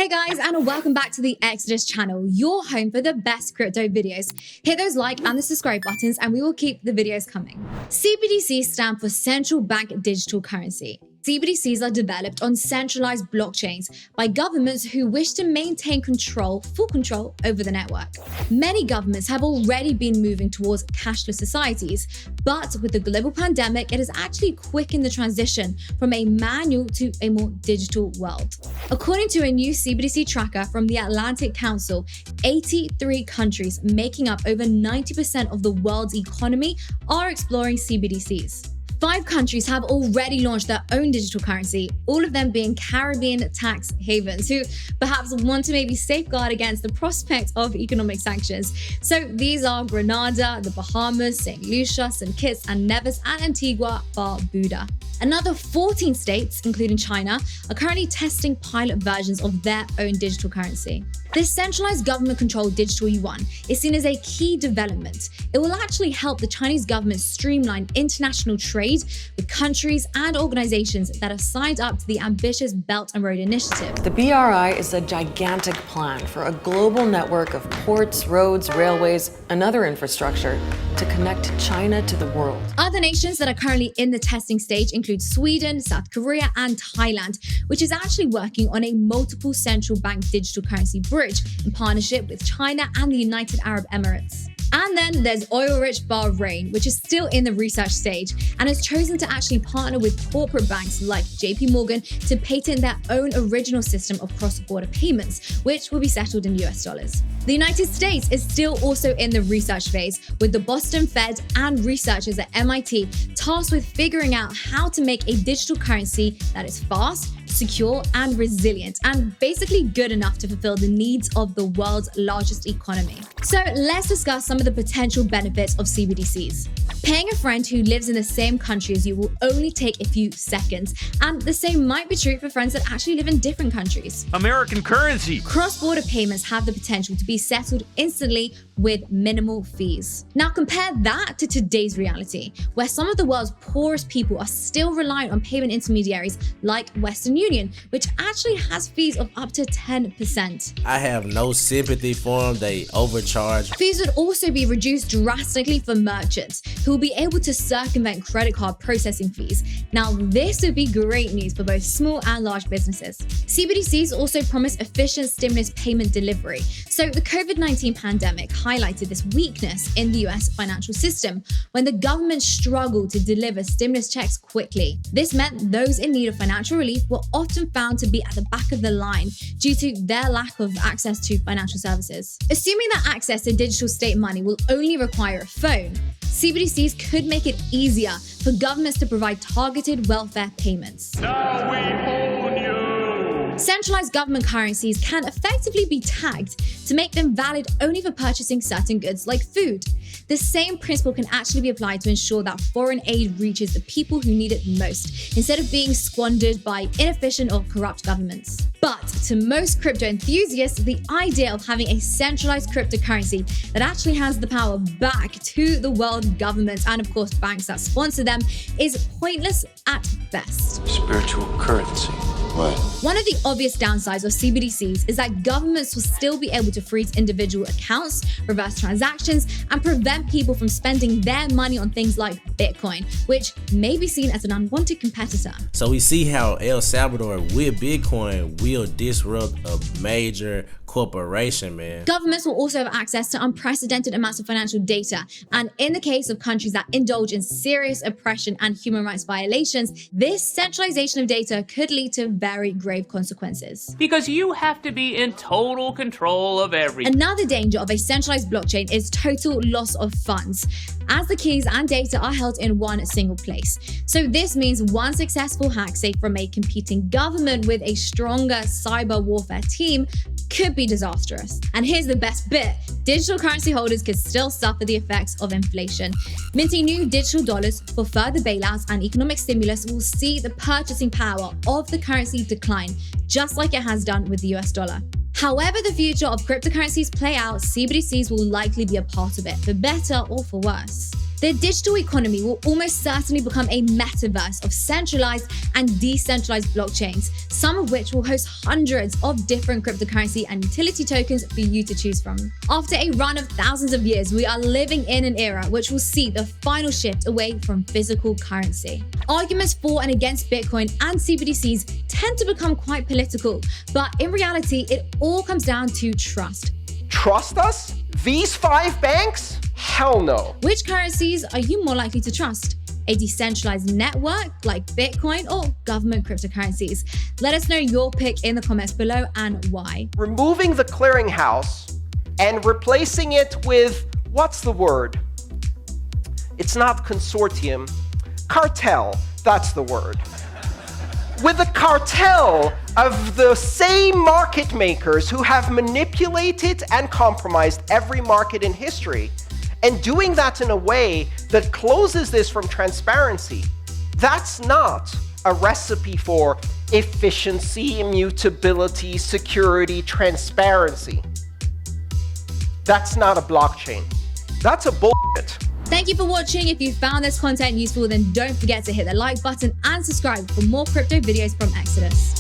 Hey guys, and welcome back to the Exodus channel, your home for the best crypto videos. Hit those like and the subscribe buttons and we will keep the videos coming. CBDCs stand for Central Bank Digital Currency. CBDCs are developed on centralized blockchains by governments who wish to maintain full control over the network. Many governments have already been moving towards cashless societies, but with the global pandemic, it has actually quickened the transition from a manual to a more digital world. According to a new CBDC tracker from the Atlantic Council, 83 countries making up over 90% of the world's economy are exploring CBDCs. 5 countries have already launched their own digital currency, all of them being Caribbean tax havens who perhaps want to maybe safeguard against the prospect of economic sanctions. So these are Grenada, the Bahamas, St. Lucia, St. Kitts and Nevis, and Antigua Barbuda. Another 14 states, including China, are currently testing pilot versions of their own digital currency. This centralized government-controlled digital yuan is seen as a key development. It will actually help the Chinese government streamline international trade with countries and organizations that have signed up to the ambitious Belt and Road Initiative. The BRI is a gigantic plan for a global network of ports, roads, railways, and other infrastructure to connect China to the world. Other nations that are currently in the testing stage include Sweden, South Korea, and Thailand, which is actually working on a multiple central bank digital currency bridge in partnership with China and the United Arab Emirates. And then there's oil-rich Bahrain, which is still in the research stage and has chosen to actually partner with corporate banks like JP Morgan to patent their own original system of cross-border payments, which will be settled in US dollars. The United States is still also in the research phase, with the Boston Fed and researchers at MIT tasked with figuring out how to make a digital currency that is fast, secure, and resilient, and basically good enough to fulfill the needs of the world's largest economy. So let's discuss some of the potential benefits of CBDCs. Paying a friend who lives in the same country as you will only take a few seconds, and the same might be true for friends that actually live in different countries. American currency. Cross-border payments have the potential to be settled instantly with minimal fees. Now compare that to today's reality, where some of the world's poorest people are still reliant on payment intermediaries like Western Union, which actually has fees of up to 10%. I have no sympathy for them, they overcharge. Fees would also be reduced drastically for merchants, who will be able to circumvent credit card processing fees. Now this would be great news for both small and large businesses. CBDCs also promise efficient stimulus payment delivery. So the COVID-19 pandemic highlighted this weakness in the US financial system when the government struggled to deliver stimulus checks quickly. This meant those in need of financial relief were often found to be at the back of the line due to their lack of access to financial services. Assuming that access to digital state money will only require a phone, CBDCs could make it easier for governments to provide targeted welfare payments. Now we own you. Centralized government currencies can effectively be tagged to make them valid only for purchasing certain goods like food. The same principle can actually be applied to ensure that foreign aid reaches the people who need it most, instead of being squandered by inefficient or corrupt governments. But to most crypto enthusiasts, the idea of having a centralized cryptocurrency that actually has the power back to the world governments and of course banks that sponsor them is pointless at best. Spiritual currency. What? One of the obvious downsides of CBDCs is that governments will still be able to freeze individual accounts, reverse transactions, and prevent people from spending their money on things like Bitcoin, which may be seen as an unwanted competitor. So we see how El Salvador with Bitcoin will disrupt a major corporation, man. Governments will also have access to unprecedented amounts of financial data, and in the case of countries that indulge in serious oppression and human rights violations, this centralization of data could lead to very grave consequences. Because you have to be in total control of everything. Another danger of a centralized blockchain is total loss of funds, as the keys and data are held in one single place. So this means one successful hack, say from a competing government with a stronger cyber warfare team, could be disastrous. And here's the best bit: digital currency holders could still suffer the effects of inflation. Minting new digital dollars for further bailouts and economic stimulus will see the purchasing power of the currency decline, just like it has done with the US dollar. However the future of cryptocurrencies play out, CBDCs will likely be a part of it, for better or for worse. The digital economy will almost certainly become a metaverse of centralized and decentralized blockchains, some of which will host hundreds of different cryptocurrency and utility tokens for you to choose from. After a run of thousands of years, we are living in an era which will see the final shift away from physical currency. Arguments for and against Bitcoin and CBDCs tend to become quite political, but in reality, it all comes down to trust. Trust us? These 5 banks? Hell no. Which currencies are you more likely to trust? A decentralized network like Bitcoin or government cryptocurrencies? Let us know your pick in the comments below and why. Removing the clearinghouse and replacing it with, what's the word? It's not consortium. Cartel, that's the word. With a cartel of the same market makers who have manipulated and compromised every market in history, and doing that in a way that closes this from transparency. That's not a recipe for efficiency, immutability, security, transparency. That's not a blockchain. That's a bullshit. Thank you for watching. If you found this content useful, then don't forget to hit the like button and subscribe for more crypto videos from Exodus.